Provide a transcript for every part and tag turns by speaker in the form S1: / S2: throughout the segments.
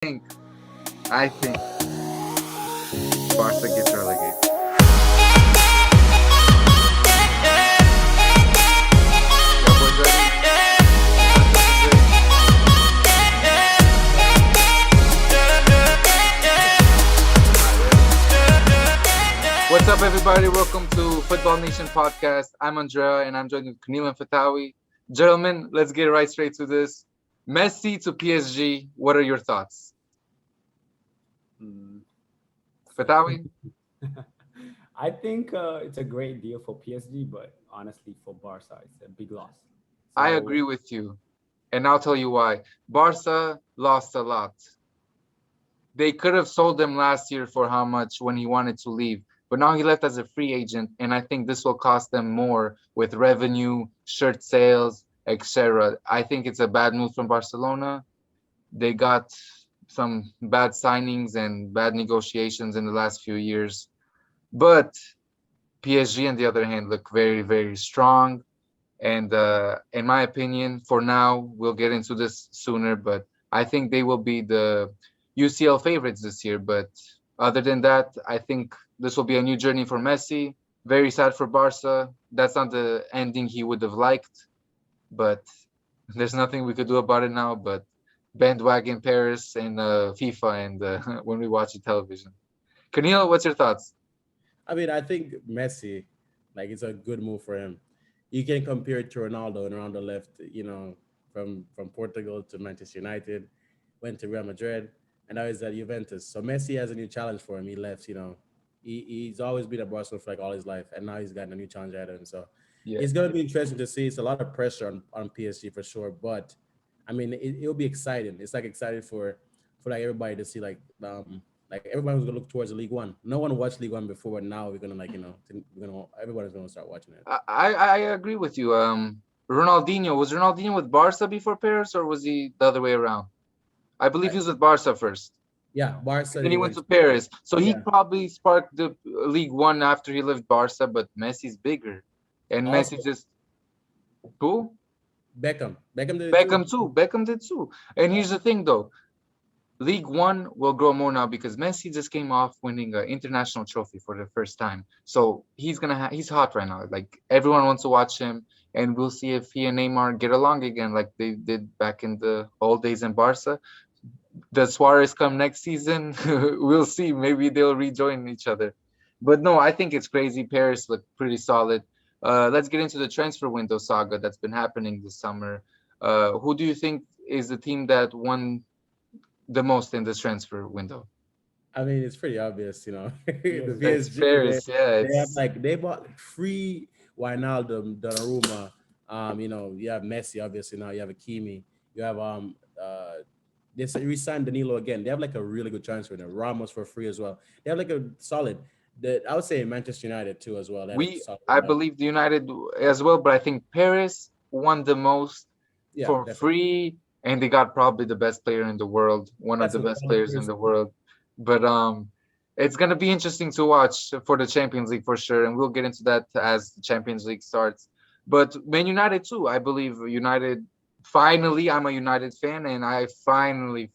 S1: think I think Barca gets relegated. Y'all boys ready? What's up, everybody? Welcome to Futbolnation Podcast. I'm Andrea, and I'm joined with Kunil and Fatawi. Gentlemen, let's get right straight to this. Messi to PSG. What are your thoughts? Fatawi?
S2: I think it's a great deal for PSG, but honestly, for Barca, it's a big loss.
S1: I
S2: So
S1: agree with you, and I'll tell you why. Barca lost a lot. They could have sold him last year for how much when he wanted to leave, but now he left as a free agent, and I think this will cost them more with revenue, shirt sales, etc. I think it's a bad move from Barcelona. They got some bad signings and bad negotiations in the last few years, but PSG, on the other hand, look very, very strong. And in my opinion, for now, we'll get into this sooner, but I think they will be the UCL favorites this year. But other than that, I think this will be a new journey for Messi. Very sad for Barca. That's not the ending he would have liked, but there's nothing we could do about it now. But bandwagon Paris and FIFA and when we watch the television. Camille, what's your thoughts?
S3: I mean, I think Messi, like, it's a good move for him. You can compare it to Ronaldo, and Ronaldo left, from Portugal to Manchester United, went to Real Madrid, and now he's at Juventus. So Messi has a new challenge for him. He left, he's always been at Barcelona for like all his life, and now he's got a new challenge at him. So
S1: Yeah.
S3: it's going to be interesting to see. It's a lot of pressure on PSG for sure, but I mean, it'll be exciting. It's like excited for like everybody to see like everybody was gonna look towards the League One. No one watched League One before, but now we're gonna everybody's gonna start watching it.
S1: I agree with you. Was Ronaldinho with Barca before Paris, or was he the other way around? I believe he was with Barca first.
S3: Yeah, Barca.
S1: Then he went to Paris. So he
S3: Yeah.
S1: probably sparked the League One after he left Barca, but Messi's bigger. And
S3: Also,
S1: Messi just cool.
S3: Beckham did it
S1: Beckham too. Beckham did too. And here's the thing though. League One will grow more now because Messi just came off winning an international trophy for the first time. So he's hot right now. Like everyone wants to watch him, and we'll see if he and Neymar get along again, like they did back in the old days in Barca. Does Suarez come next season? We'll see. Maybe they'll rejoin each other. But no, I think it's crazy. Paris looked pretty solid. Let's get into the transfer window saga that's been happening this summer. Who do you think is the team that won the most in this transfer window?
S3: I mean, it's pretty obvious, the
S1: It's
S3: PSG.
S1: Paris, yeah.
S3: They have
S1: It's
S3: like they bought free Wijnaldum, Donnarumma. You have Messi, obviously now you have Hakimi. You have they re-signed Danilo again. They have like a really good transfer there. Ramos for free as well. They have like a solid. I would say Manchester United too as well. They have a
S1: we
S3: solid
S1: I
S3: lineup.
S1: believe the United as well, but I think Paris won the most
S3: Yeah,
S1: for
S3: definitely.
S1: free, and they got probably the best player in the world, one of
S3: That's
S1: the
S3: a
S1: best
S3: solid
S1: players in the
S3: person.
S1: world. But it's gonna be interesting to watch for the Champions League for sure, and we'll get into that as the Champions League starts. But Man United too, I believe United finally. I'm a United fan, and I finally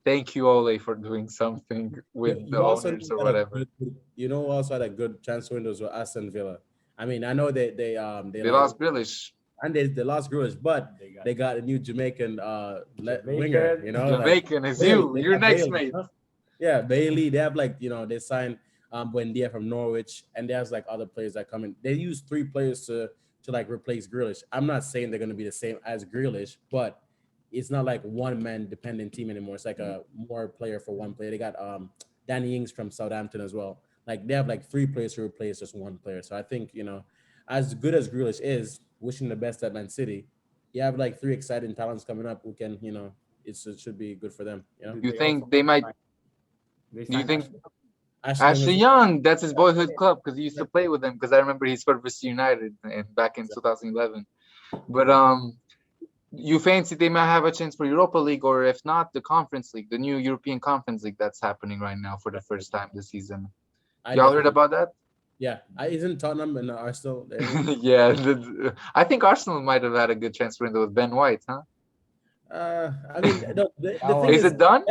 S1: thank you Ole for doing something
S3: You,
S1: with the
S3: you also
S1: owners or
S3: had a
S1: whatever.
S3: who also had a good transfer windows with Aston Villa. I mean, I know they
S1: They
S3: like
S1: lost Grealish.
S3: and they lost Grealish, but
S2: they got
S3: they got a new Jamaican winger.
S2: Jamaican.
S3: Like
S1: Jamaican is
S3: Bailey.
S1: you.
S3: They
S1: You're
S3: got
S1: next,
S3: Bailey.
S1: mate.
S3: Yeah, Bailey. They have like they signed Buendia from Norwich, and there's like other players that come in. They use three players to like replace Grealish. I'm not saying they're gonna be the same as Grealish, but it's not like one man dependent team anymore. It's like a more player for one player. They got Danny Ings from Southampton as well. Like they have like three players to replace just one player. So I think as good as Grealish is, wishing the best at Man City, you have like three exciting talents coming up who can it should be good for them.
S1: You
S2: They also
S1: think they might?
S2: they
S1: Do you
S2: signed
S1: think
S2: Ashley.
S3: Ashley Young
S1: Ashley
S3: is
S1: Young? That's his boyhood club because he used to play with them. Because I remember he scored for United and back in 2011. But you fancy they might have a chance for Europa League, or if not, the Conference League, the new European Conference League that's happening right now for the first time this season.
S3: I
S1: Y'all heard
S3: definitely
S1: about that?
S3: yeah. Isn't Tottenham and Arsenal there?
S1: Yeah, I think Arsenal might have had a good transfer window with Ben White, huh?
S3: I mean, the
S2: That
S3: thing
S1: Is
S2: was
S3: is,
S1: it done?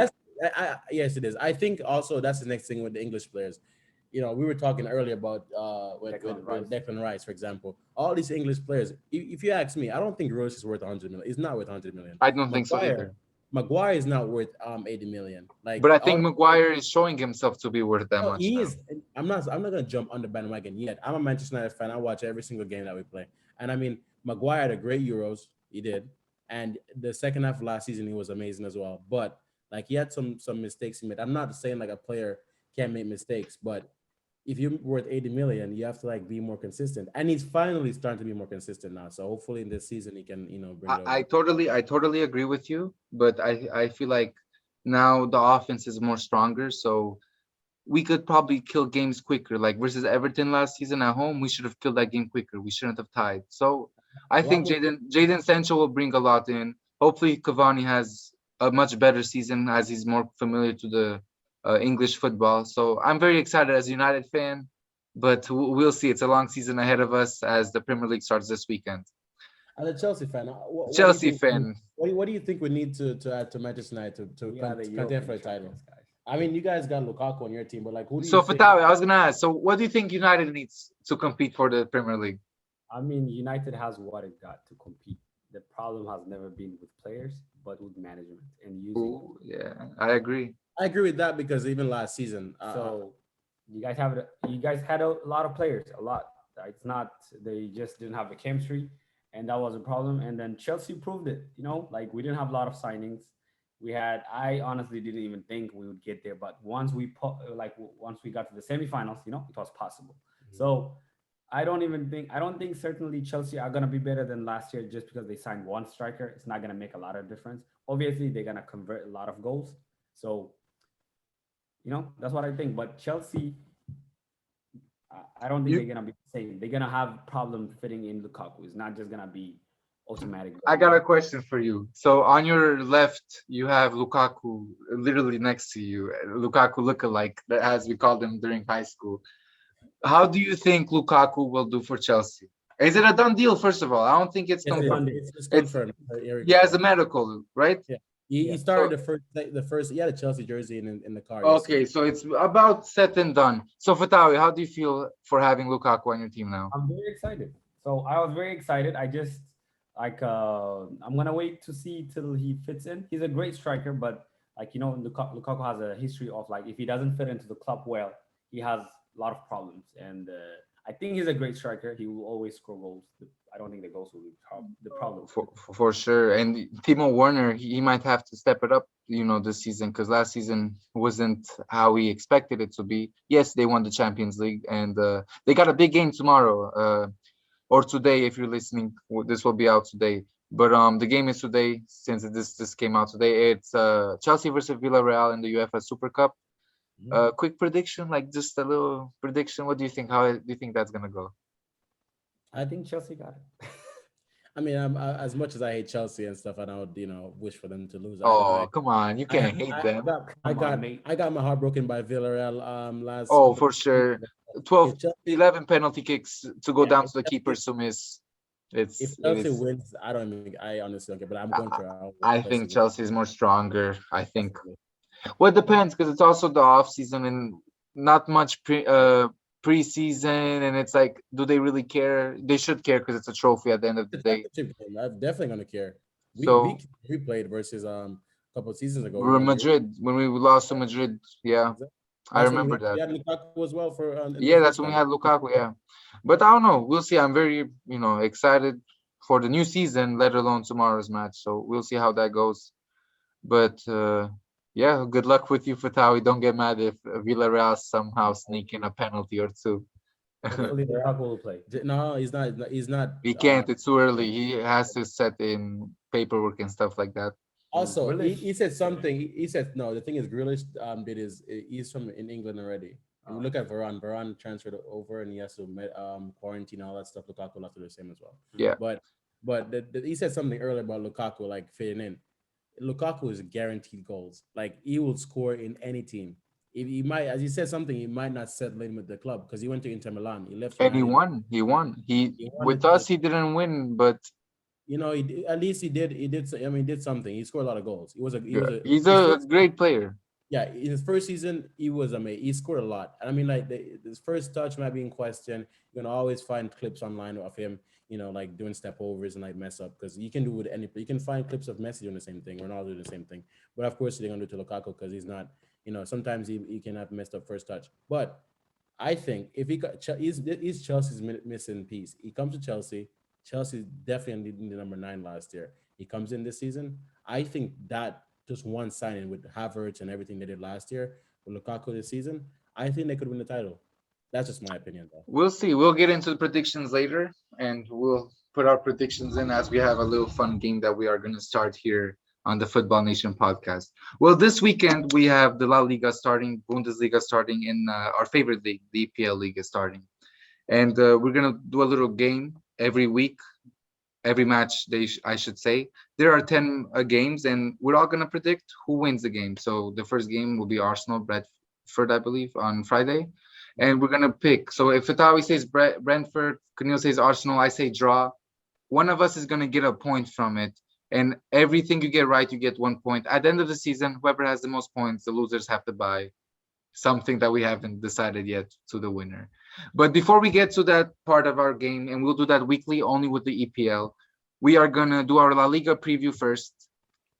S3: yes, it is. I think also that's the next thing with the English players. We were talking earlier about
S2: Declan
S3: with
S2: Rice.
S3: Declan Rice, for example. All these English players. If you ask me, I don't think Gross is worth 100 million. He's not worth 100 million.
S1: I don't think so
S3: Maguire,
S1: either.
S3: Maguire is not worth 80 million. Like
S1: But I
S3: all
S1: think Maguire is showing himself to be worth that
S3: no,
S1: much
S3: he
S1: now.
S3: is. I'm not gonna jump on the bandwagon yet. I'm a Manchester United fan. I watch every single game that we play, and I mean, Maguire had a great Euros. He did, and the second half of last season he was amazing as well. But like he had some mistakes he made. I'm not saying like a player can't make mistakes, but if you're worth 80 million, you have to like be more consistent. And he's finally starting to be more consistent now. So hopefully in this season he can bring it
S1: I
S3: over.
S1: totally agree with you, but I feel like now the offense is more stronger, so we could probably kill games quicker. Like versus Everton last season at home, we should have killed that game quicker. We shouldn't have tied. So I
S3: What
S1: think
S3: was
S1: Jaden Sancho will bring a lot in. Hopefully Cavani has a much better season as he's more familiar to the English football. So I'm very excited as a United fan, but we'll see. It's a long season ahead of us as the Premier League starts this weekend.
S3: as a Chelsea fan? What do you
S1: Chelsea
S3: think?
S1: fan.
S3: What do you think we need to add to Manchester United
S2: we are the
S3: to contend
S2: European
S3: for a title?
S2: champions, guys.
S3: I mean, you guys got Lukaku on your team, but like, who do you
S1: So
S3: think?
S1: Fatawi, I was gonna ask. So what do you think United needs to compete for the Premier League?
S2: I mean, United has what it got to compete. The problem has never been with players, but with management and using.
S1: Ooh, yeah, I agree.
S3: I agree with that because even last season,
S2: So you guys had a lot of players, a lot. It's not they just didn't have the chemistry, and that was a problem. And then Chelsea proved it. Like we didn't have a lot of signings. I honestly didn't even think we would get there, but once we got to the semifinals, it was possible. So I don't think certainly Chelsea are gonna be better than last year just because they signed one striker. It's not gonna make a lot of difference. Obviously, they're gonna convert a lot of goals. So that's what I think. But Chelsea, I don't think
S1: You,
S2: they're gonna be the same. They're gonna have problem fitting in Lukaku. It's not just gonna be automatic
S1: I
S2: goal.
S1: got a question for you. So on your left, you have Lukaku literally next to you, Lukaku lookalike, as we called him during high school. How do you think Lukaku will do for Chelsea? Is it a done deal? First of all, I don't think it's
S3: yes,
S2: It's
S1: confirmed.
S2: Sunday.
S3: it's
S1: It's
S3: confirmed. Here we
S1: he
S3: go.
S1: has a medical, right?
S3: Yeah, he
S2: Yeah.
S3: started
S1: So
S3: the first. He had a Chelsea jersey in the car
S1: okay,
S3: yesterday.
S1: so it's about set and done. So Fatawi, how do you feel for having Lukaku on your team now?
S2: I'm very excited. So I was very excited. I just I'm gonna wait to see till he fits in. He's a great striker, but Lukaku has a history of like if he doesn't fit into the club well, he has a lot of problems. And I think he's a great striker. He will always score goals. I don't think the goals will be the problem.
S1: For sure. And Timo Werner, he might have to step it up, this season because last season wasn't how we expected it to be. Yes, they won the Champions League and they got a big game tomorrow or today if you're listening. This will be out today. But the game is today since this came out today. It's Chelsea versus Villarreal in the UEFA Super Cup.
S3: Mhm.
S1: Quick prediction, like just a little prediction. What do you think? How do you think that's gonna go?
S2: I think Chelsea got it.
S3: I mean, as much as I hate Chelsea and stuff, and I would wish for them to lose.
S1: Oh, come on. You
S3: I,
S1: can't hate them.
S3: I
S2: Come on,
S3: got
S2: mate.
S3: I got my heart broken by Villarreal last
S1: Oh,
S3: couple
S1: for
S3: of
S1: sure.
S3: seasons.
S1: 12,
S3: If Chelsea,
S1: 11 penalty kicks to go
S3: yeah,
S1: down
S3: if
S1: to the
S3: Chelsea,
S1: keepers to miss.
S3: if
S1: It
S3: Chelsea
S1: is.
S3: wins, I honestly don't care, but I'm
S1: I,
S3: going
S1: I
S3: for
S1: I
S3: Chelsea
S1: think
S3: win.
S1: Chelsea is more stronger. I think.
S3: Definitely.
S1: Well, it depends because it's also the off season and not much preseason, and it's like, do they really care? They should care because it's a trophy at the end of the
S3: The
S1: day.
S3: championship game, I'm definitely gonna care.
S1: So
S3: We played versus a couple of seasons ago. Remember?
S1: Madrid, when we lost to Madrid, yeah,
S3: Exactly.
S1: I
S3: That's when
S1: remember
S3: we
S1: that.
S3: had Lukaku as well for in the
S1: Yeah,
S3: first
S1: that's when we
S3: time.
S1: had Lukaku. Yeah, but I don't know. We'll see. I'm very, excited for the new season, let alone tomorrow's match. So we'll see how that goes. But yeah, good luck with you, Fatawi. Don't get mad if Villarreal somehow sneak in a penalty or two.
S2: Hopefully Lukaku will play.
S3: No, he's not. He's not.
S1: He can't. It's too early. He has to set in paperwork and stuff like that.
S2: And
S3: Also, he
S2: Grealish.
S3: said something. He said no. The thing is, Grealish did his. He's from in England already. If you
S2: Oh,
S3: look at Varane. Varane transferred over, and he has to quarantine all that stuff. Lukaku will have to do the same as well.
S2: mhm.
S1: Yeah.
S3: But he said something earlier about Lukaku like fitting in. Lukaku is guaranteed goals. Like he will score in any team. If he might, as he said something, he might not settle in with the club because he went to Inter Milan. He left
S1: And he
S3: United.
S1: won. He won. He
S3: He won
S1: with
S3: it.
S1: us he didn't win, but
S3: At least he did. I mean, he did something. He scored a lot of goals. He
S1: Yeah,
S3: was a
S1: he's
S3: his
S1: a
S3: first
S1: great player.
S3: yeah, in his first season, he was amazing. He scored a lot. And I mean, like his first touch might be in question. You're gonna always find clips online of him, like doing step overs and like mess up because you can do with any. You can find clips of Messi doing the same thing, Ronaldo doing the same thing. But of course, they're gonna do it to Lukaku because he's not. Sometimes he can have messed up first touch. But I think if he got he's Chelsea's missing piece. He comes to Chelsea. Chelsea definitely needed the number 9 last year. He comes in this season. I think that just one signing with Havertz and everything they did last year with Lukaku this season, I think they could win the title. That's just my opinion, though.
S1: We'll see. We'll get into the predictions later, and we'll put our predictions in as we have a little fun game that we are going to start here on the Football Nation podcast. Well, this weekend we have the La Liga starting, Bundesliga starting, in our favorite league, the EPL league is starting, and we're going to do a little game every week, every match day, I should say. There are 10 games, and we're all going to predict who wins the game. So the first game will be Arsenal Brentford, I believe, on Friday, and we're going to pick. So if Fatawi says Brentford, Camille says Arsenal, I say draw, one of us is going to get a point from it. And everything you get right, you get 1 point. At the end of the season, whoever has the most points, the losers have to buy something that we haven't decided yet to the winner. But before we get to that part of our game, and we'll do that weekly only with the EPL, we are gonna do our La Liga preview first.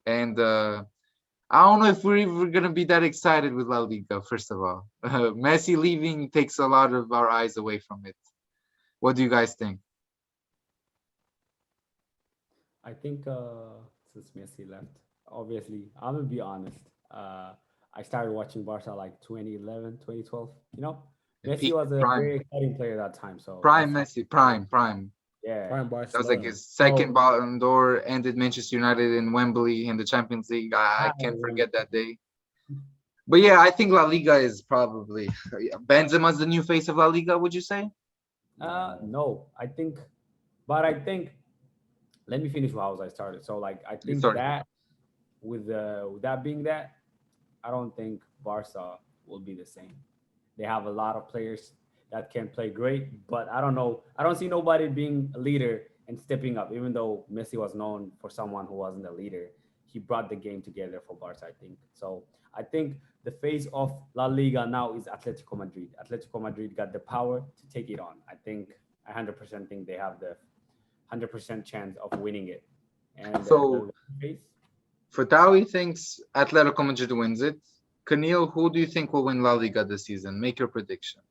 S1: And I don't know if we're gonna be that excited with La Liga. First of all, Messi leaving takes a lot of our eyes away from it. What do you guys think?
S2: I think since Messi left, obviously, I'm gonna be honest. I started watching Barca like 2011, 2012. Messi
S1: Peak
S2: was a
S1: prime,
S2: very exciting player at that time. So
S1: prime
S2: that's how,
S1: Messi, prime.
S2: yeah.
S3: Prime
S1: That was like
S3: Barcelona.
S1: his second
S2: So
S1: Ballon d'Or. Ended Manchester United in Wembley in the Champions League. I
S2: I
S1: can't
S2: remember.
S1: forget that day. But yeah, I think La Liga is probably Benzema's the new face of La Liga. Would you say?
S3: No.
S2: No, but I think let me finish how I started. So like I think
S1: Sorry.
S2: that with that being that, I don't think Barca will be the same. They have a lot of players that can play great, but I don't know. I don't see nobody being a leader and stepping up. Even though Messi was known for someone who wasn't a leader, he brought the game together for Barca. I think so. I think the face of La Liga now is Atletico Madrid. Atletico Madrid got the power to take it on. I think 100% think they have the 100% chance of winning it. And
S1: So
S2: the face,
S1: Fatawi thinks Atletico Madrid wins it. Camille, who do you think will win La Liga this season? Make your prediction.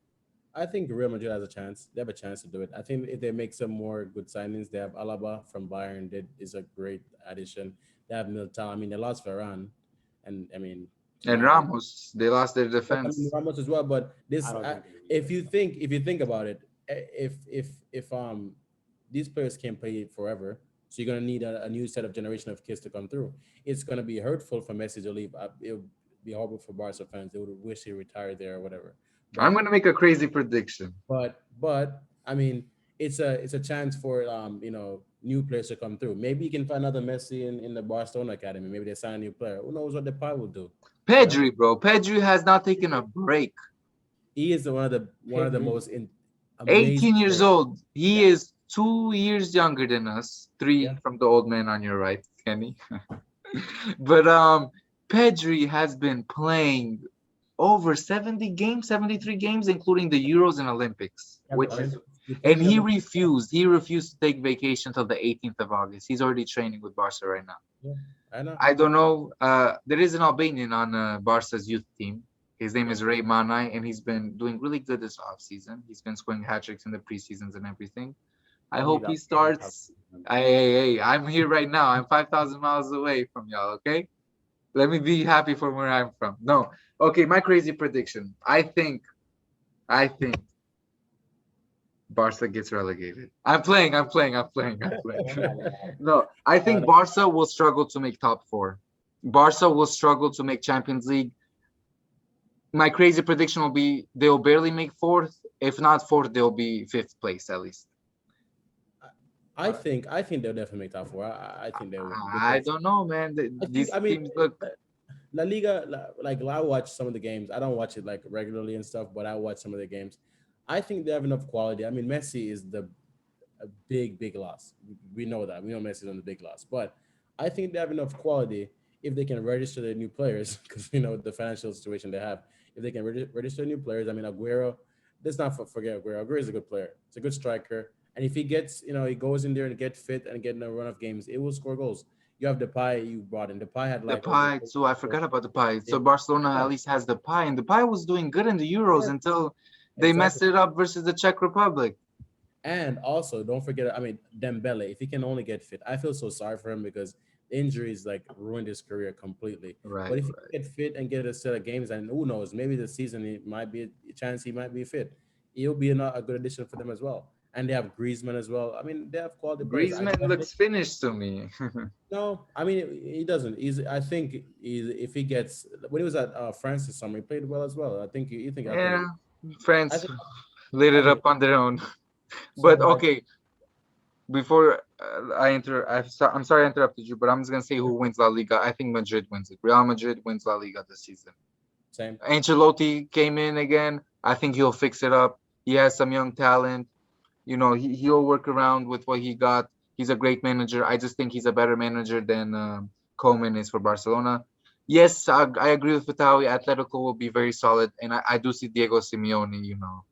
S3: I think Real Madrid has a chance. They have a chance to do it. I think if they make some more good signings, they have Alaba from Bayern. That is a great addition. They have Militao. I mean, they lost Varane, and I mean, to
S1: And
S3: my
S1: Ramos, they lost their
S3: yes, I mean
S1: defense.
S3: Ramos as well. But
S2: I
S3: this,
S2: don't think they will
S3: if
S2: either.
S3: you think about it, if these players can't play forever, so you're gonna need a new set of generation of kids to come through. It's gonna be hurtful for Messi to leave. It would be horrible for Barca fans. They would wish he retired there or whatever.
S1: I'm
S3: But
S1: gonna make a crazy prediction.
S3: but I mean, it's a chance for new players to come through. Maybe you can find another Messi in the Barcelona academy. Maybe they sign a new player. Who knows what the pie will do? You know,
S1: Pedri, bro. Pedri has not taken a break.
S3: he is one of the
S2: Pedri,
S3: most amazing
S1: 18 years
S3: players.
S1: old. He
S3: Yeah,
S1: is 2 years younger than us.
S3: yeah.
S1: Three from the old man on your right, Kenny. But Pedri has been playing over 70 games, 73 games, including the Euros and Olympics,
S2: yeah, the
S1: which
S3: And
S1: is,
S2: Olympics.
S3: he plays
S1: and
S3: in the
S1: he
S3: Olympics.
S1: refused. He refused to take vacation till the 18th of August. He's already training with Barca right now.
S3: Yeah, I know.
S1: I don't know. There is an Albanian on Barca's youth team. His name
S3: Yeah,
S1: is Ray Manai, and he's been doing really good this offseason. He's been scoring hat tricks in the preseasons and everything. I
S2: Oh, he's
S1: hope he
S2: up.
S1: starts. Hey, I'm here right now. I'm 5,000 miles away from y'all, okay? Let me be happy from where I'm from. No. Okay, my crazy prediction. I think Barca gets relegated. I'm playing. No, I
S3: uh,
S1: think Barca will struggle to make top four. Barca will struggle to make Champions League. My crazy prediction will be they'll barely make fourth. If not fourth, they'll be fifth place at least.
S3: I think they'll definitely make top four. I think they will
S1: I
S3: because
S1: don't know, man.
S3: I think
S1: These
S3: I mean
S1: teams look.
S3: La Liga, like I watch some of the games. I don't watch it like regularly and stuff, but I watch some of the games. I think they have enough quality. I mean, Messi is a big loss. We know that. We know Messi's on the big loss, but I think they have enough quality if they can register their new players because you know the financial situation they have. If they can register new players, I mean Aguero. Let's not forget Aguero. Aguero is a good player. It's a good striker, and if he gets, you know, he goes in there and get fit and get in a run of games, it will score goals. You have Depay you brought in. Depay had
S1: The
S3: like over
S1: pie. So I forgot about the pie.
S3: yeah,
S1: So Barcelona at least has the pie, and the pie was doing good in the Euros until they
S3: exactly.
S1: messed it up versus the Czech Republic.
S3: And also, don't forget, I mean, Dembele, if he can only get fit, I feel so sorry for him because injuries like ruined his career completely.
S1: Right,
S3: But if he
S1: right.
S3: can get fit and get a set of games, and who knows, maybe this season it might be a chance he might be fit. He'll be a good addition for them as well. And they have Griezmann as well. I mean, they have quality players.
S1: Griezmann
S3: I think
S1: looks finished to me.
S3: no, I mean he doesn't. I think if he gets when he was at France this summer, he played well as well. I think you think
S1: Yeah,
S3: I
S1: France
S3: think
S1: lit
S3: I
S1: it
S3: think
S1: up on their own.
S3: so.
S1: But
S3: Like
S1: okay, before I'm sorry I interrupted you, but I'm just gonna say who wins La Liga. I think Madrid wins it. Real Madrid wins La Liga this season.
S3: same.
S1: Ancelotti came in again. I think he'll fix it up. He has some young talent. You know, he'll work around with what he got. He's a great manager. I just think he's a better manager than Koeman is for Barcelona. Yes, I agree with Fatawi. Atletico will be very solid, and I do see Diego Simeone, you know,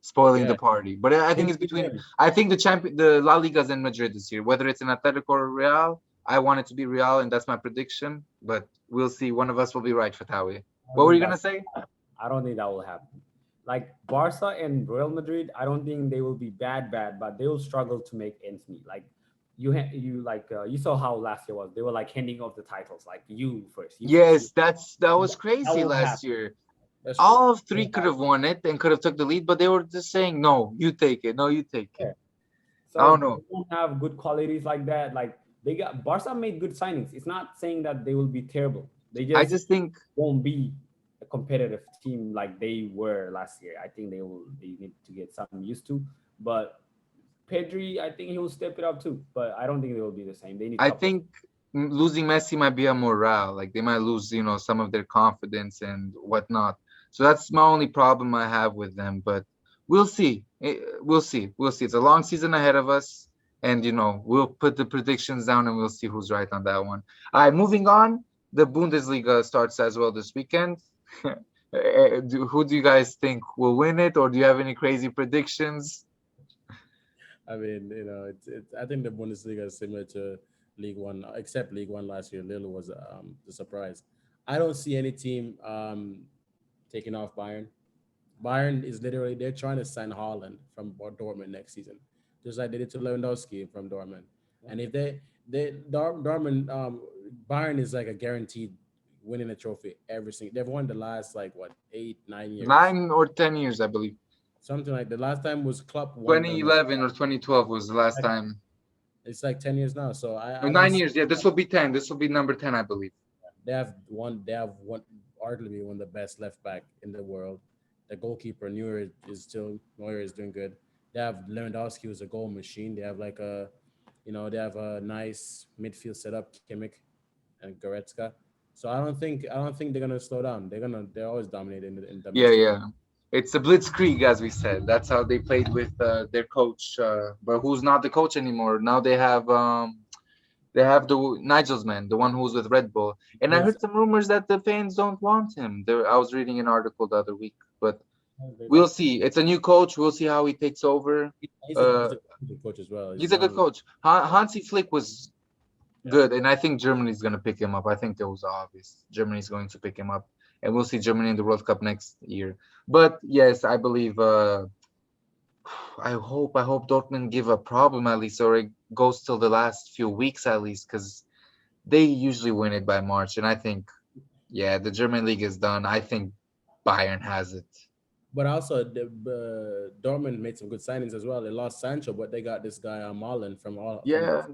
S1: spoiling the
S3: Yeah,
S1: party. But I think
S3: him,
S1: it's between.
S3: him.
S1: I think the La Liga's in Madrid this year. Whether it's in Atletico or Real, I want it to be Real, and that's my prediction. But we'll see. One of us will be right, Fatawi.
S2: I don't
S1: What were
S2: think
S1: you gonna
S2: that's.
S1: say?
S2: I don't think that will happen. Like Barca and Real Madrid, I don't think they will be bad, but they will struggle to make ends meet. Like you saw how last year was. They were like handing off the titles, like you first, you first.
S1: Yes, that was
S2: That
S1: crazy
S2: won't
S1: last
S2: happen.
S1: year.
S3: That's true.
S1: All of three
S2: Won't
S1: could
S2: happen.
S1: have won it and could have took the lead, but they were just saying, "No, you take it. No, you take it."
S2: Yeah.
S1: I don't
S2: So
S1: know.
S2: they don't have good qualities like that. Like they got Barca made good signings. It's not saying that they will be terrible. They
S1: I
S2: just
S1: just think,
S2: won't be a competitive team like they were last year. I think they need to get some used to. But Pedri, I think he will step it up too. But I don't think they will be the same. They need a
S1: I
S2: couple of.
S1: think losing Messi might be a morale. Like they might lose, you know, some of their confidence and whatnot. So that's my only problem I have with them. But we'll see. We'll see. We'll see. It's a long season ahead of us, and you know, we'll put the predictions down and we'll see who's right on that one. All right, moving on. The Bundesliga starts as well this weekend. Who do you guys think will win it, or do you have any crazy predictions?
S3: I mean, you know, it's. I think the Bundesliga is similar to League One, except League One last year. Lille was the surprise. I don't see any team taking off Bayern. Bayern is literally they're trying to sign Haaland from Dortmund next season, just like they did to Lewandowski from Dortmund. And if Dortmund Bayern is like a guaranteed winning a trophy every single. They've won the last like what 8 9 years,
S1: 9 or 10 years, I believe.
S3: something like the last time was Klopp won them.
S1: 2011 or 2012 was the last
S3: Like,
S1: time.
S3: it's like 10 years now, so
S1: Or
S3: I don't
S1: nine
S3: see
S1: years. Yeah, this will be 10. This will be number 10, I believe.
S3: they have one arguably one of the best left back in the world. The goalkeeper Neuer is doing good. They have Lewandowski who's a goal machine. They have like a they have a nice midfield setup, Kimmich and Goretzka. So I don't think they're gonna slow down. They're always dominating in
S1: Yeah,
S3: domestic.
S1: yeah. It's a blitzkrieg, as we said. That's how they played with their coach, but who's not the coach anymore. Now they have the Nigelsman, the one who's with Red Bull. And I
S3: Yes,
S1: heard some rumors that the fans don't want him. I was reading an article the other week, but
S3: they
S1: we'll
S3: don't.
S1: see. It's a new coach. We'll see how he takes over.
S3: He's
S1: Uh,
S3: a good coach as well. He's
S1: he's a good
S3: young.
S1: coach. Hansi Flick was
S3: Yeah.
S1: good, and I think Germany's going to pick him up. I think that was obvious. Germany's going to pick him up, and we'll see Germany in the World Cup next year. But yes, I believe. I hope Dortmund give a problem at least, or it goes till the last few weeks at least, because they usually win it by March, and I think yeah, the German league is done. I think Bayern has it.
S3: But also, Dortmund made some good signings as well. They lost Sancho, but they got this guy Marlon
S1: Yeah,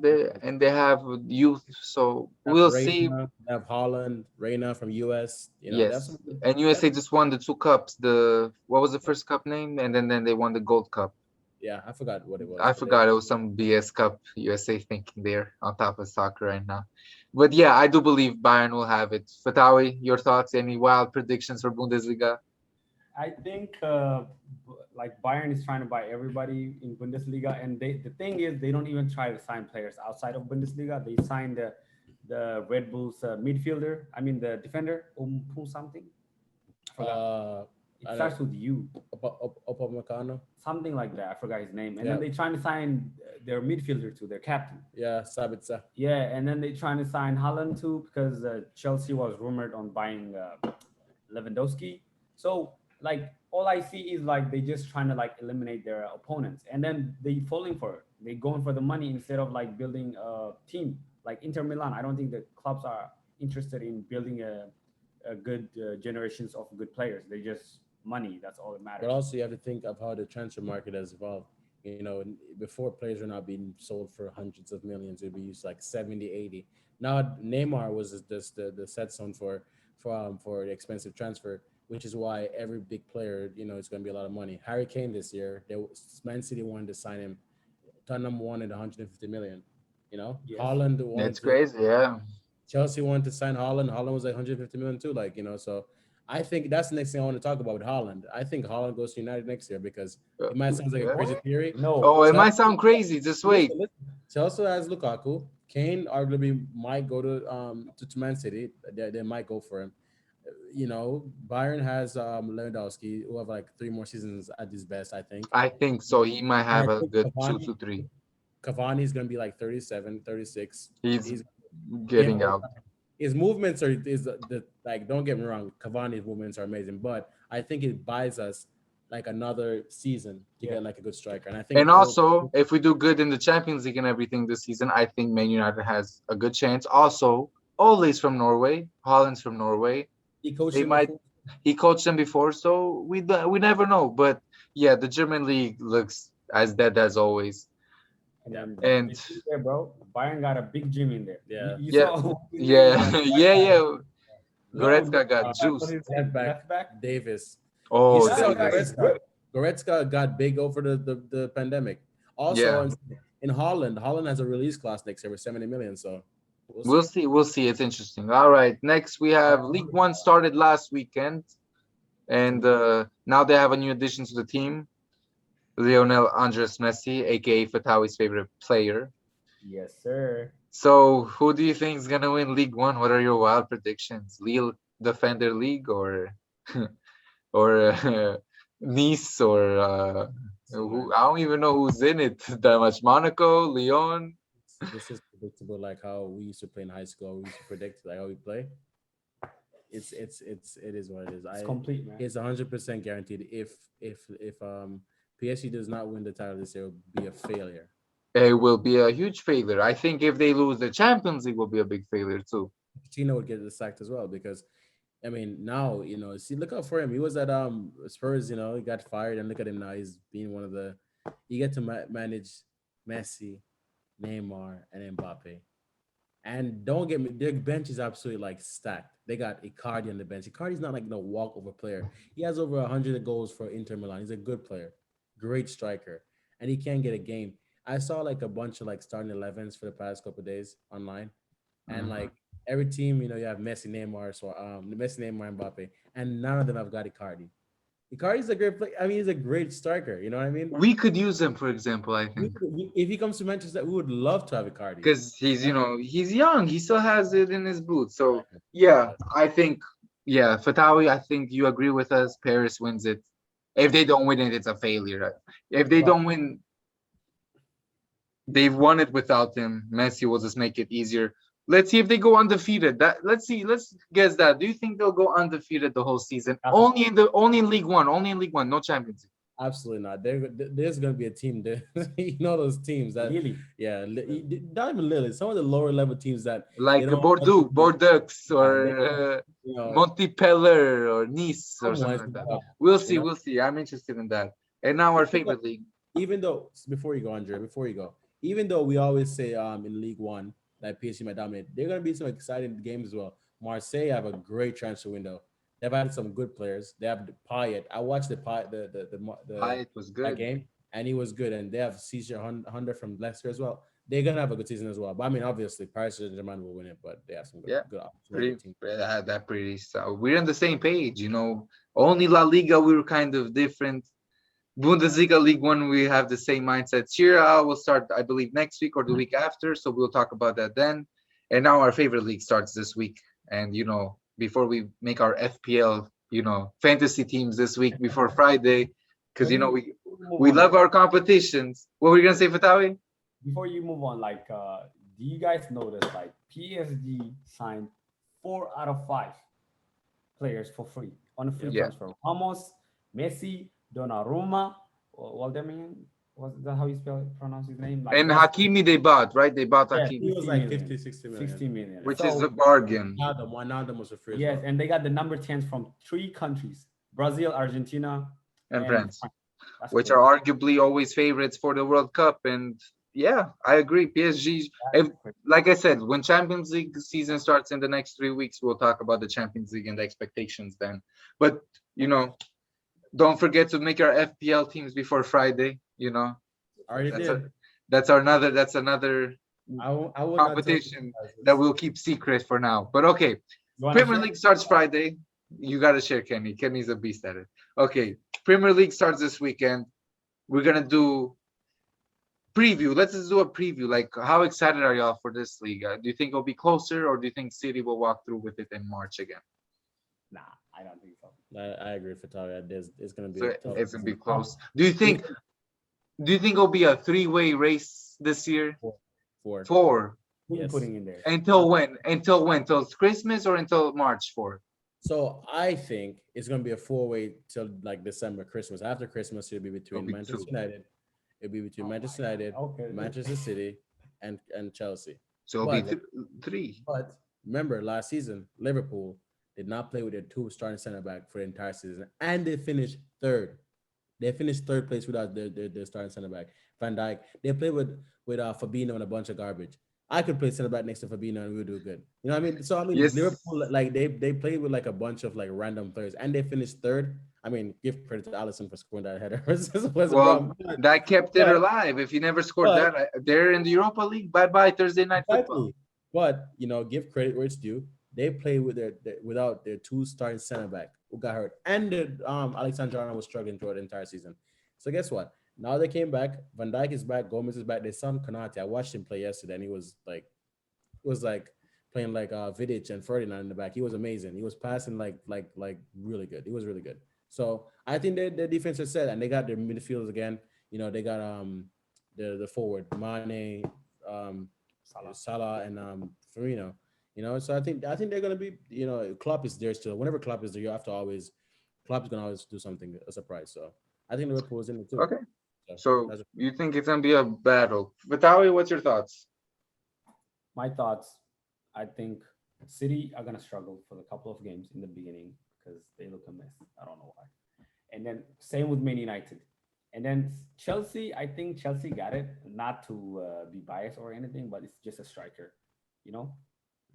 S1: they have youth, so
S3: they have
S1: we'll see.
S3: Reina, they have Holland, Reina from US. You know, they have
S1: Yes,
S3: some.
S1: and
S3: They have,
S1: USA just won the two cups. The what was the first cup name? And then they won the gold cup.
S3: yeah, I forgot what it was,
S1: I
S3: but they
S1: forgot it was some BS cup. USA thinking they're on top of soccer right now. But yeah, I do believe Bayern will have it. Fatawi, your thoughts? Any wild predictions for Bundesliga?
S2: I think like Bayern is trying to buy everybody in Bundesliga, and the thing is they don't even try to sign players outside of Bundesliga. They signed the Red Bulls midfielder. I mean the defender something. I forgot.
S3: Uh,
S2: It
S3: I
S2: starts
S3: don't.
S2: with U,
S3: Upamecano.
S2: something like that. I forgot his name. And then
S3: Yeah,
S2: they trying to sign their midfielder to their captain.
S3: yeah, Sabitzer.
S2: Yeah, and then they trying to sign Haaland too because Chelsea was rumored on buying Lewandowski. So like all I see is like they just trying to like eliminate their opponents, and then they falling for it. They going for the money instead of like building a team. Like Inter Milan, I don't think the clubs are interested in building a good generations of good players. They just money. That's all that
S3: But
S2: matters.
S3: also, you have to think of how the transfer market has evolved. You know, before players were not being sold for hundreds of millions, it'd be used like 70, 80. Now, Neymar was just the set zone for the expensive transfer, which is why every big player, it's going to be a lot of money. Harry Kane this year, Man City wanted to sign him. Tottenham wanted 150 million.
S2: Yes.
S3: Holland wanted
S1: It's
S3: to
S1: crazy, yeah.
S3: Chelsea wanted to sign Holland. Holland was like 150 million too. So I think that's the next thing I want to talk about with Holland. I think Holland goes to United next year because
S1: Uh,
S3: it might sound like a
S1: yeah.
S3: crazy
S2: What?
S3: theory.
S2: No.
S1: Oh, it
S3: Chelsea,
S1: might sound crazy. Just wait.
S3: listen. Chelsea has Lukaku. Kane arguably might go to Man City. They might go for him. Bayern has Lewandowski, who have like 3 more seasons at his best, I think.
S1: I think so. He might
S3: And I
S1: have a
S3: think
S1: good 2 to 3.
S3: Cavani is going to be like 37, 36.
S1: He's
S3: He's
S1: getting out.
S3: his movements are is the like don't get me wrong, Cavani's movements are amazing, but I think it buys us like another season to
S2: Yeah.
S3: get like a good striker. And I think
S1: And
S3: all
S1: also, if we do good in the Champions League and everything this season, I think Man United has a good chance. Also, Ole's from Norway. Holland's from Norway.
S3: he coached
S1: They
S3: him
S1: might.
S3: before.
S1: He coached them before, so we never know. But yeah, the German league looks as dead as always.
S2: And then
S1: And
S2: you see there, bro, Bayern got a big gym in there.
S3: Yeah.
S2: You
S1: yeah,
S2: saw
S1: yeah, yeah, yeah.
S2: no,
S1: Goretzka got
S2: what's
S1: juice.
S2: his name?
S3: Left back
S2: Left back.
S3: Davis. You
S1: Oh,
S3: should
S2: That
S3: saw
S2: guy
S1: Davis.
S2: is good.
S3: Goretzka got big over the pandemic. Also
S1: Yeah,
S3: in Holland has a release clause next year with 70 million. So we'll
S1: we'll
S3: see.
S1: see. We'll see. It's interesting. All right. Next, we have League One started last weekend, and now they have a new addition to the team, Lionel Andres Messi, aka Fatawi's favorite player.
S2: Yes, sir.
S1: So, who do you think is gonna win League One? What are your wild predictions? Lille Defender League or Nice or I don't even know who's in it that much. Monaco, Lyon.
S3: This is predictable, like how we used to play in high school. We used to predict like how we play. It is what it is.
S2: It's complete, man.
S3: It's 100% guaranteed. If PSG does not win the title this year, it will be a failure.
S1: It will be a huge failure. I think if they lose the Champions League, will be a big failure too.
S3: Pochettino would get sacked as well because I mean now see look out for him. He was at Spurs. He got fired, and look at him now. He's being one of the. You get to manage Messi, Neymar, and Mbappe. And don't get me, their bench is absolutely like stacked. They got Icardi on the bench. Icardi's not like no walkover player. He has over 100 goals for Inter Milan. He's a good player, great striker, and he can get a game. I saw like a bunch of like starting 11s for the past couple of days online, and
S1: Mhm.
S3: like every team, you have Messi, Neymar, Messi, Neymar, Mbappe, and none of them have got Icardi. Icardi's a great player. I mean, he's a great striker. You know what I mean?
S1: We could use him, for example. I think
S3: If he comes to Manchester, we would love to have Icardi.
S1: because he's young. He still has it in his boots. So yeah, I think Fatawi. I think you agree with us. Paris wins it. If they don't win it, it's a failure. If they don't win, they've won it without him. Messi will just make it easier. Let's see if they go undefeated. Let's see. Let's guess that. Do you think they'll go undefeated the whole season? Only in League One. Only in League One. No Champions League.
S3: Absolutely not. There's going to be a team there. Those teams that,
S2: Really?
S3: yeah, not even Lily. Some of the lower level teams that
S1: Like
S3: don't
S1: Bordeaux, Bordeaux, or
S3: you know,
S1: Montpellier or Nice or
S3: someone
S1: something like that.
S3: like
S1: We'll
S3: you
S1: see.
S3: know?
S1: We'll see. I'm interested in that. And now our favorite league.
S3: Even though before you go, Andre, even though we always say in League One that PSG might dominate, there are going to be some exciting games as well. Marseille have a great transfer window. They've had some good players. They have Payet. I watched the
S1: It was
S3: that
S1: good.
S3: game, and he was good. And they have Cesar Hunter from Leicester as well. They're gonna have a good season as well. But I mean, obviously, Paris Saint-Germain will win it, but they have some
S1: Yeah,
S3: good opportunity.
S1: pretty. So we're on the same page. Only La Liga we were kind of different. Bundesliga League One, we have the same mindset. Serie A will start, I believe, next week or the week after. So we'll talk about that then. And now our favorite league starts this week. And before we make our FPL, fantasy teams this week before Friday, because
S2: Let me move
S1: we
S2: on.
S1: love our competitions. What were you gonna say, Fatawi?
S2: Before you move on, do you guys notice PSG signed 4 out of 5 players for free on a free
S1: Yeah.
S2: transfer? Ramos, Messi, Donnarumma, Waldemian. Was that how you pronounce his name?
S1: And
S2: That's
S1: Hakimi they bought, right? They bought
S2: yes,
S3: He
S1: Hakimi,
S3: was
S2: 60
S3: like
S2: million.
S3: 50, 60 million.
S2: 60 million.
S1: which is
S2: So
S1: a bargain.
S3: Now them was a free as
S2: yes,
S3: well.
S2: and they got the number 10s from 3 countries: Brazil, Argentina,
S1: And
S2: and
S1: France,
S2: France. That's
S1: which
S2: crazy.
S1: are arguably always favorites for the World Cup. And yeah, I agree. PSG, if,
S2: That's crazy.
S1: like I said, when Champions League season starts in the next 3 weeks, we'll talk about the Champions League and the expectations then. But, you know, don't forget to make our FPL teams before Friday.
S3: I already
S1: That's
S3: did.
S1: that's another
S3: I will not tell you
S1: competition
S3: guys
S1: that
S3: this.
S1: we'll keep secret for now. But okay,
S2: You want to
S1: Premier
S2: share?
S1: League starts Friday. You got to share Kenny. Kenny's a beast at it. Okay, Premier League starts this weekend. We're gonna do preview. Let's just do a preview. Like, how excited are y'all for this league? Do you think it'll be closer, or do you think City will walk through with it in March again?
S2: Nah, I don't think so.
S3: I agree for Talia. It's gonna be
S1: So
S3: a tough
S1: it's gonna be
S3: season.
S1: close. Do you think? Do you think it'll be a three-way race this year?
S3: Four.
S1: Four.
S2: Who you
S3: Yes.
S2: putting in there?
S1: Until when? Until when? Till Christmas or until March 4th?
S3: So I think it's gonna be a four-way till like December, Christmas. After Christmas, it'll be
S1: It'll
S3: between
S1: be
S3: Manchester
S1: two.
S3: United. It'll be between
S2: Oh my
S3: Manchester
S2: God.
S3: United,
S2: Okay.
S3: Manchester City, and Chelsea.
S1: So it'll be
S3: But
S1: three.
S3: but remember last season, Liverpool did not play with their two starting center back for the entire season, and they finished third. They finished third place without their starting center back, Van Dijk. They played with Fabinho and a bunch of garbage. I could play center back next to Fabinho and we would do good. You know what I mean? So I mean,
S1: Yes.
S3: Liverpool like they played with like a bunch of like random players and they finished third. I mean, give credit to Allison for scoring that header. was a
S1: Well,
S3: problem.
S1: that kept it
S3: But
S1: alive. If you never scored
S3: but
S1: that, they're in the Europa League. Bye bye Thursday night football.
S3: exactly. But give credit where it's due. They played with without their two starting center back who got hurt, and Alexander Arnold was struggling throughout the entire season. So guess what? Now they came back. Van Dijk is back. Gomez is back. Their son Konate. I watched him play yesterday, and he was like playing like Vidic and Ferdinand in the back. He was amazing. He was passing like really good. He was really good. So I think their defense is set, and they got their midfielders again. They got the forward Mane, Salah and Firmino. So I think they're gonna be. Klopp is there still. Whenever Klopp is there, you have to always Klopp is gonna always do something a surprise. So I think Liverpool is in it too.
S1: Okay.
S3: So
S1: So
S3: that's
S1: you think it's gonna be a battle? Vitaly, what's your thoughts?
S2: My thoughts. I think City are gonna struggle for a couple of games in the beginning because they look a mess. I don't know why. And then same with Man United. And then Chelsea, I think Chelsea got it. Not to be biased or anything, but it's just a striker, you know.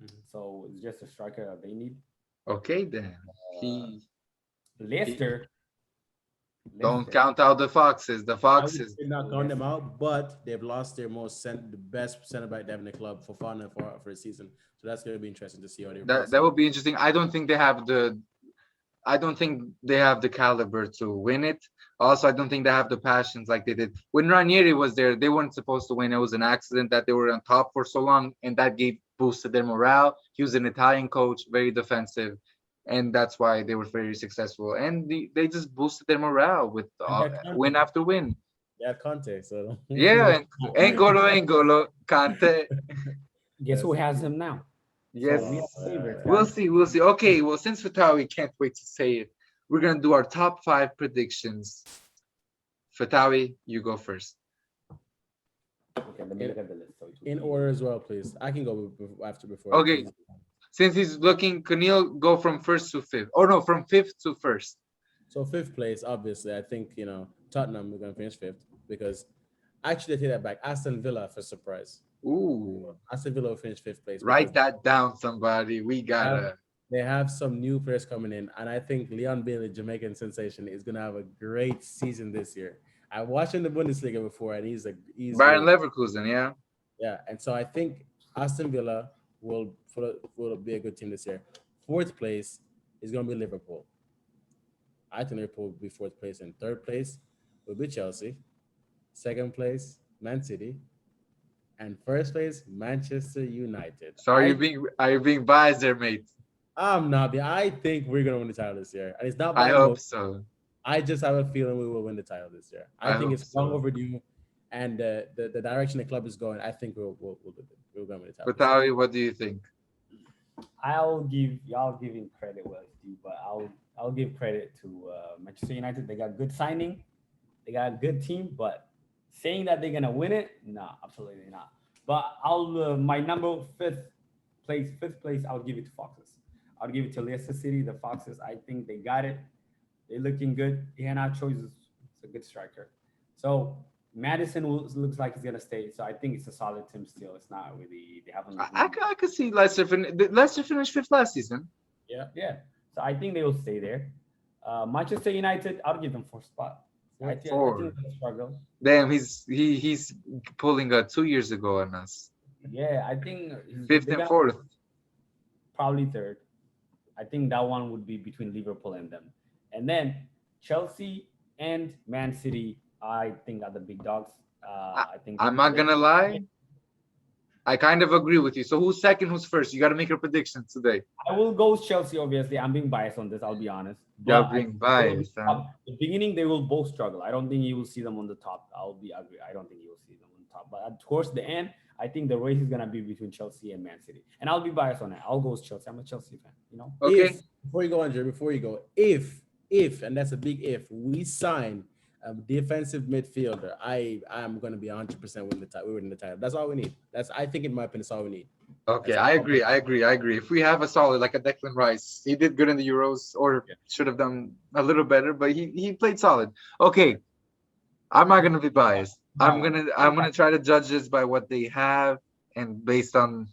S3: Mhm.
S2: So it's just a striker that they need.
S1: Okay, then.
S2: Uh,
S1: He
S2: Leicester,
S1: don't
S2: Leicester.
S1: count out the Foxes. The
S3: I would
S1: Foxes.
S3: say not count them out, but they've lost their the best center back they have in the club for fun and for a season. So that's gonna be interesting to see how they
S1: That
S3: replace
S1: that
S3: him.
S1: would be interesting. I don't think they have the caliber to win it. Also, I don't think they have the passions like they did when Ranieri was there. They weren't supposed to win. It was an accident that they were on top for so long, and that gave boosted their morale. He was an Italian coach, very defensive, and that's why they were very successful. And they just boosted their morale with
S3: And they're
S1: win
S3: Conte.
S1: after win.
S3: They have Conte, so
S1: Yeah, and Engolo, Kante.
S2: Guess who
S3: yes.
S2: has him now? So we
S1: Yes,
S2: have favorites,
S1: we'll
S2: guys.
S1: see. We'll see. Okay, well, since Fatawi can't wait to say it, we're gonna do our top five predictions. Fatawi, you go first.
S2: Okay, let me
S3: in,
S2: look at the list. So it will
S3: in
S2: be
S3: order as well, please. I can go after before
S1: Okay,
S3: because
S1: since he's looking, Camille, go from first to fifth. Oh no, from fifth to first.
S3: so fifth place, obviously, I think Tottenham we're gonna finish fifth because actually I take that back. Aston Villa for surprise.
S1: Ooh,
S3: Aston Villa will finish fifth place because
S1: write that down, somebody. We
S3: have
S1: gotta.
S3: they have some new players coming in, and I think Leon Bailey, Jamaican sensation, is gonna have a great season this year. I watched him in the Bundesliga before, and he's
S1: Bayern
S3: really
S1: Leverkusen, yeah.
S3: yeah. And so I think Aston Villa will be a good team this year. Fourth place is gonna be Liverpool. I think Liverpool will be fourth place, and third place will be Chelsea. Second place, Man City, and first place, Manchester United.
S1: So are you being biased there, mate?
S3: I'm not. I think we're gonna win the title this year, and it's not
S1: I
S3: by
S1: hope
S3: much.
S1: so.
S3: I just have a feeling we will win the title this year. I
S1: I
S3: think
S1: hope
S3: it's long
S1: so.
S3: overdue, and the direction the club is going, I think we'll do it. We're going to win the title
S1: But
S3: this year.
S1: Tawi, what do you think?
S2: I'll give y'all giving credit where it's due, but I'll give credit to Manchester United. They got good signing, they got a good team, but saying that they're gonna win it, nah, absolutely not. But I'll my number fifth place, I'll give it to Foxes. I'll give it to Leicester City. The Foxes, I think they got it. They're looking good. Iheanacho is a good striker. So Madison looks like he's gonna stay. So I think it's a solid team still. It's not really they haven't really
S1: I could see Leicester. Leicester finished fifth last season.
S3: Yeah,
S2: yeah. So I think they will stay there. Manchester United, I'll give them fourth spot. I
S1: Four.
S2: think they'll struggle.
S1: Damn, he's pulling a 2 years ago on us.
S2: Yeah, I think
S1: Fifth
S2: they're
S1: and
S2: gonna
S1: fourth.
S2: probably third. I think that one would be between Liverpool and them. And then Chelsea and Man City, I think are the big dogs.
S1: I,
S2: I think
S1: I'm not gonna lie. I kind of agree with you. So who's second? Who's first? You got to make your predictions today.
S2: I will go with Chelsea. Obviously, I'm being biased on this. I'll be honest.
S1: You're
S2: But
S1: being
S2: they will be
S1: biased, huh?
S2: the beginning, they will both struggle. I don't think you will see them on the top. I'll be agree. I don't think you will see them on the top. But towards the end, I think the race is gonna be between Chelsea and Man City. And I'll be biased on that. I'll go with Chelsea. I'm a Chelsea fan. You know.
S1: Okay.
S3: If before you go, Andre, before you go, if and that's a big if, we sign a defensive midfielder, I am going to be 100% win the title. We win the title. That's all we need. That's I think in my opinion, that's all we need.
S1: Okay,
S3: That's
S1: I
S3: all.
S1: agree. I agree. I agree. If we have a solid like a Declan Rice, he did good in the Euros, or
S3: Yeah.
S1: should have done a little better, but he played solid. Okay, I'm not gonna be biased. I'm gonna try to judge this by what they have and based on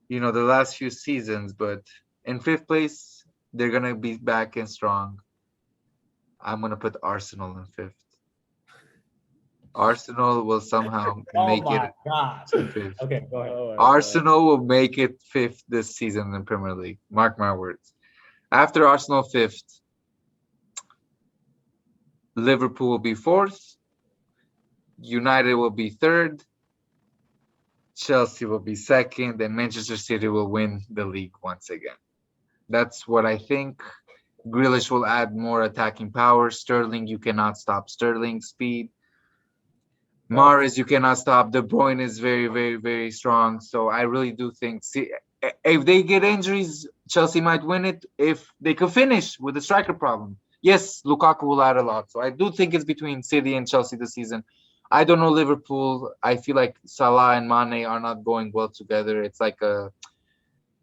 S1: the last few seasons. But in fifth place, they're gonna be back and strong. I'm gonna put Arsenal in fifth. Arsenal will somehow
S2: Oh
S1: make it
S2: my god.
S1: to fifth.
S2: Okay, go ahead.
S3: Oh my God.
S1: Arsenal will make it fifth this season in Premier League. Mark my words. After Arsenal fifth, Liverpool will be fourth. United will be third. Chelsea will be second, and Manchester City will win the league once again. That's what I think. Grealish will add more attacking power. Sterling, you cannot stop Sterling speed. Mahrez, you cannot stop. De Bruyne is very, very, very strong. So I really do think, if they get injuries, Chelsea might win it if they could finish with the striker problem. Yes, Lukaku will add a lot. So I do think it's between City and Chelsea this season. I don't know Liverpool. I feel like Salah and Mane are not going well together. It's like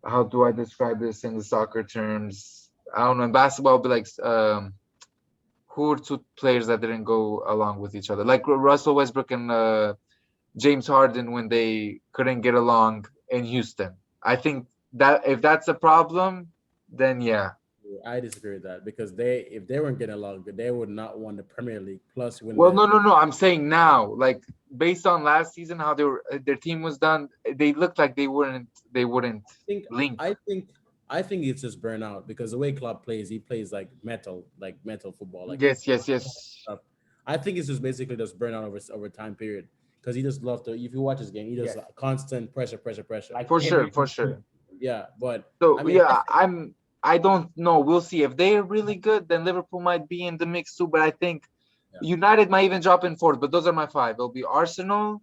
S1: how do I describe this in the soccer terms? I don't know. In basketball, it'd be like who are two players that didn't go along with each other? Like Russell Westbrook and James Harden when they couldn't get along in Houston. I think that if that's a problem, then yeah.
S3: I disagree with that because if they weren't getting along, they would not won the Premier League. Plus, when
S1: Well, no. I'm saying now, like based on last season, how their team was done, they looked like they wouldn't
S3: think
S1: link.
S3: I think it's just burnout because the way Klopp plays, he plays like metal football. Like
S1: Yes.
S3: stuff. I think it's just basically just burnout over time period because he just loves to. If you watch his game, he does
S2: Yes.
S3: constant pressure.
S2: Like
S1: For sure,
S2: every-
S1: for sure.
S3: Yeah, but
S1: So
S3: I mean,
S1: yeah, I don't know. We'll see. If they're really good, then Liverpool might be in the mix too. But I think
S3: Yeah.
S1: United might even drop in fourth. But those are my five. It'll be Arsenal,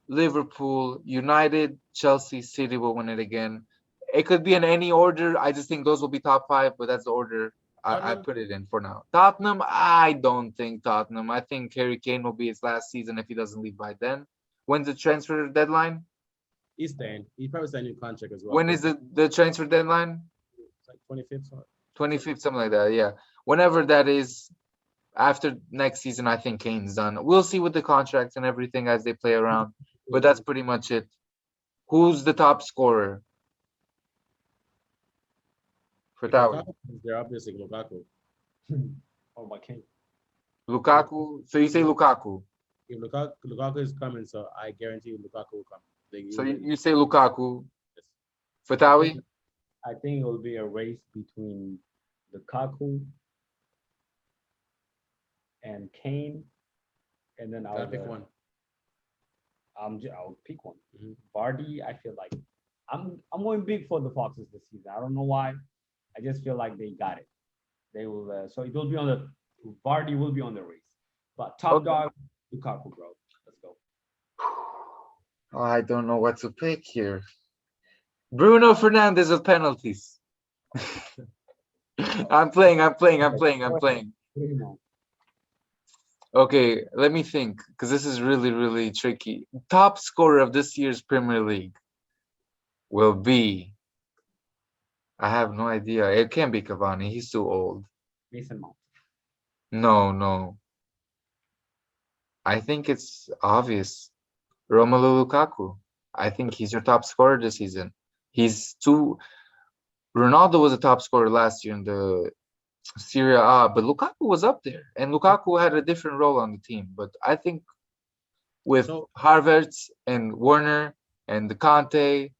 S1: Liverpool, United, Chelsea, City will win it again. It could be in any order. I just think those will be top five, but that's the order I
S3: Tottenham?
S1: put it in for now. Tottenham, I don't think Tottenham. I think Harry Kane will be his last season if he doesn't leave by then. When's the transfer deadline?
S3: he's staying. He's probably signing a contract as well.
S1: When is the transfer deadline?
S3: It's like 25th.
S1: 25th, something like that. Yeah. Whenever that is, after next season, I think Kane's done. We'll see with the contracts and everything as they play around. But that's pretty much it. Who's the top scorer for Tower?
S3: They're obviously Lukaku.
S2: Oh my king.
S1: Lukaku. So you say Lukaku.
S3: If Lukaku is coming, so I guarantee you Lukaku will come.
S1: So you say Lukaku. For Tawi?
S2: I think it will be a race between Lukaku then Kane, and then
S3: Gotta pick one.
S2: I'll pick one.
S3: Mhm.
S2: Vardy, I feel like I'm going big for the Foxes this season. I don't know why. I just feel like they got it. They will. So it will be on the Vardy will be on the race, but top
S1: Okay.
S2: dog Lukaku, bro. Let's go.
S1: Oh, I don't know what to pick here. Bruno Fernandes with penalties. I'm playing. Okay, let me think, because this is really, really tricky. Top scorer of this year's Premier League will be. I have no idea. It can't be Cavani. He's too old.
S2: Mason Mount.
S1: No. I think it's obvious. Romelu Lukaku. I think he's your top scorer this season. He's too. Ronaldo was a top scorer last year in the Serie A, but Lukaku was up there, and Lukaku had a different role on the team. But I think with
S3: So
S1: Havertz and Werner and the Conte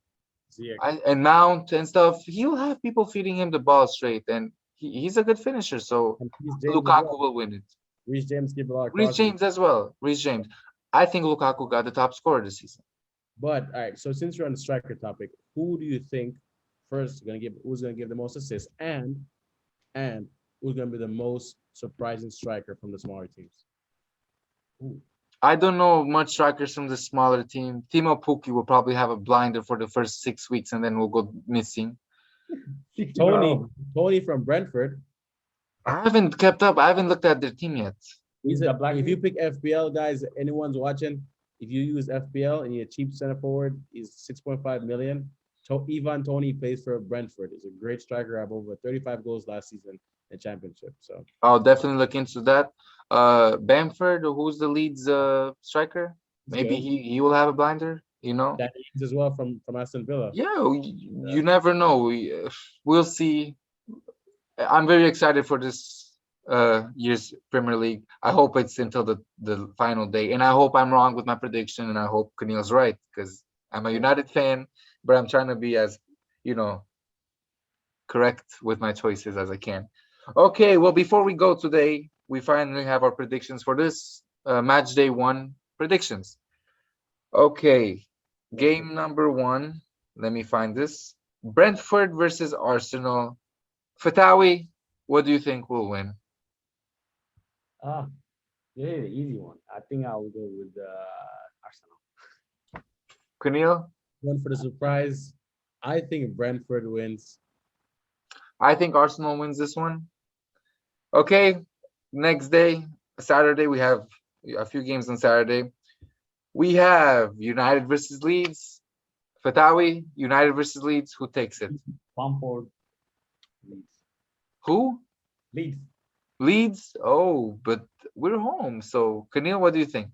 S3: Ziyech.
S1: and Mount and stuff, he'll have people feeding him the ball straight, and he's a good finisher. So
S3: And Reece James as
S1: Lukaku
S3: well.
S1: will win it.
S3: Reece James give a lot of
S1: Reece
S3: crosses.
S1: James as well. Reece James. I think Lukaku got the top scorer this season.
S3: But all right, so since you're on the striker topic, who do you think first who's gonna give the most assists and who's gonna be the most surprising striker from the smaller teams?
S1: I don't know much strikers from the smaller team. Timo Pukki will probably have a blinder for the first 6 weeks and then will go missing.
S3: Tony from Brentford.
S1: I haven't kept up. I haven't looked at their team yet.
S3: If you pick FPL guys, anyone's watching, if you use FPL and you're a cheap center forward, he's 6.5 million. Ivan Tony plays for Brentford. He's a great striker. Have over 35 goals last season in championship. So
S1: I'll definitely look into that. Bamford, who's the Leeds striker? Maybe he will have a blinder.
S3: That is as well from Aston Villa.
S1: Yeah, you never know. We'll see. I'm very excited for this year's Premier League. I hope it's until the final day, and I hope I'm wrong with my prediction, and I hope Keneal's right because I'm a United fan, but I'm trying to be as correct with my choices as I can. Okay, well, before we go today, we finally have our predictions for this match day 1 predictions. Okay, game number 1. Let me find this. Brentford versus Arsenal. Fatawi, what do you think will win?
S2: Yeah, the easy one. I think I will go with Arsenal.
S1: Keneal?
S3: One for the surprise. I think Brentford wins.
S1: I think Arsenal wins this one. Okay, next day, Saturday, we have a few games on Saturday. We have United versus Leeds. Fatawi, United versus Leeds. Who takes it?
S2: Bamford. Leeds.
S1: Who?
S2: Leeds.
S1: Leeds? Oh, but we're home. So, Keneal, what do you think?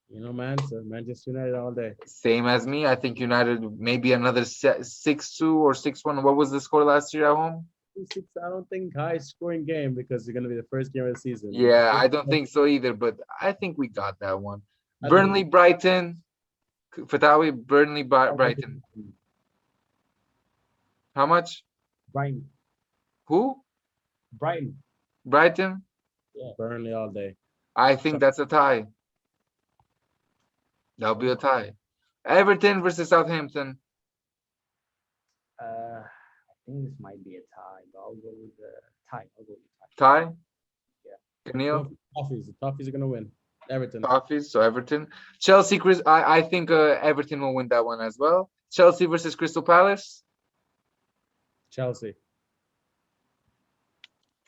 S3: Man, so Manchester United all day.
S1: Same as me. I think United maybe another 6-2 or 6-1. What was the score last year at home?
S3: 2-6. I don't think high scoring game because it's gonna be the first game of the season.
S1: Yeah, I don't think so either, but I think we got that one.
S3: I
S1: Burnley,
S3: think-
S1: Brighton. Fatawi, Burnley, Brighton. How much?
S2: Brighton.
S1: Who?
S2: Brighton.
S1: Brighton?
S3: Burnley all day.
S1: I think that's a tie. That'll be a tie. Everton versus Southampton.
S2: I think this might be a tie, but I'll go with the tie. I'll go with
S1: Tie?
S2: Yeah.
S1: Keneal?
S3: The Toffees are gonna win. Everton.
S1: Toffees, so Everton. Chelsea, I think Everton will win that one as well. Chelsea versus Crystal Palace.
S3: Chelsea.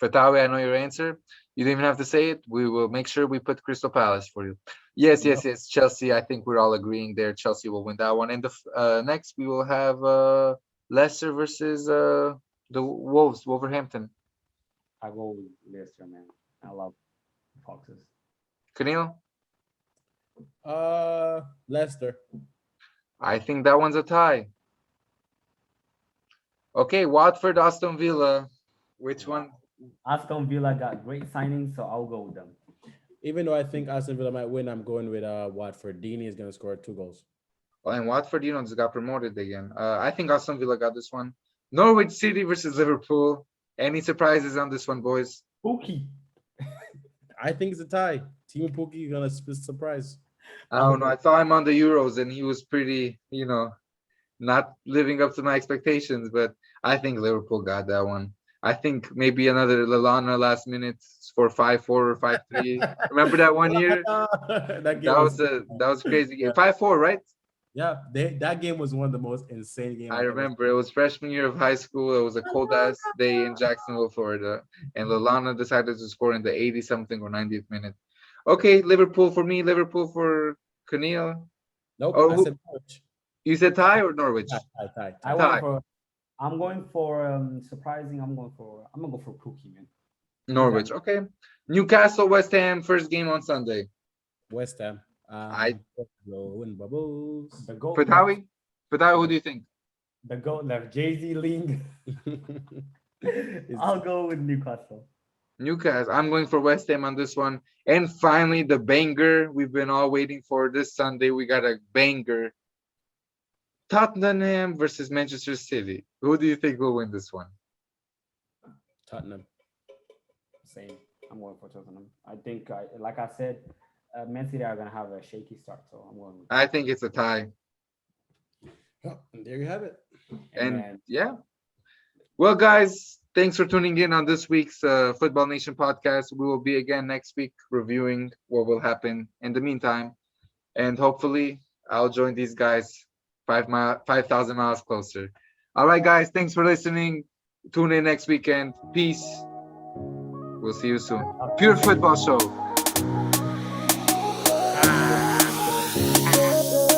S1: Fatawi, I know your answer. You don't even have to say it. We will make sure we put Crystal Palace for you. Yes. Chelsea, I think we're all agreeing there. Chelsea will win that one. And the next, we will have Leicester versus the Wolves, Wolverhampton.
S2: I go with Leicester, man. I love Foxes.
S1: Keneal?
S3: Leicester.
S1: I think that one's a tie. Okay, Watford, Aston Villa. Which one?
S2: Aston Villa got great signings, so I'll go with them.
S3: Even though I think Aston Villa might win, I'm going with Watford. Deeney is gonna score 2 goals.
S1: Well, and Watford, just got promoted again. I think Aston Villa got this one. Norwich City versus Liverpool. Any surprises on this one, boys?
S2: Pookie.
S3: I think it's a tie. Team Pookie gonna surprise.
S1: I don't know. I saw him on the Euros and he was pretty, not living up to my expectations, but I think Liverpool got that one. I think maybe another Lallana last minute for 5-4 or 5-3. Remember that one year?
S3: That game
S1: That was crazy game. 5-4, right?
S3: yeah. That game was one of the most insane games.
S1: I remember it was freshman year of high school. It was a cold ass day in Jacksonville, Florida, and Lallana decided to score in the 80 something or 90th minute. Okay, Liverpool for me, Liverpool for Keneal.
S3: Nope.
S1: Oh,
S3: I said Norwich.
S1: You said tie or Norwich?
S3: Tie.
S2: I
S1: Tie.
S2: went for. I'm going for surprising. I'm gonna go for Pookie, man.
S1: Norwich. Okay. Newcastle, West Ham, first game on Sunday.
S3: West Ham.
S1: I-
S3: Blowing bubbles.
S2: The goat.
S1: Fatawi, who do you think?
S2: The goat left. Jay-Z league. I'll go with Newcastle.
S1: Newcastle. I'm going for West Ham on this one. And finally, the banger we've been all waiting for this Sunday. We got a banger. Tottenham versus Manchester City. Who do you think will win this one?
S3: Tottenham.
S2: Same. I'm going for Tottenham. I think, like I said, Man City are gonna have a shaky start, so I'm going. With
S1: I think it's a tie.
S3: Oh, and there you have it.
S1: And
S2: then-
S1: yeah. Well, guys, thanks for tuning in on this week's Football Nation podcast. We will be again next week reviewing what will happen in the meantime. And hopefully I'll join these guys 5,000 miles closer. All right, guys, thanks for listening. Tune in next weekend. Peace. We'll see you soon. Pure Football Show.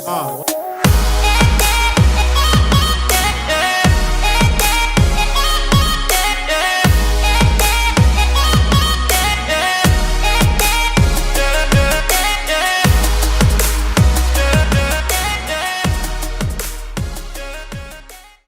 S3: Oh,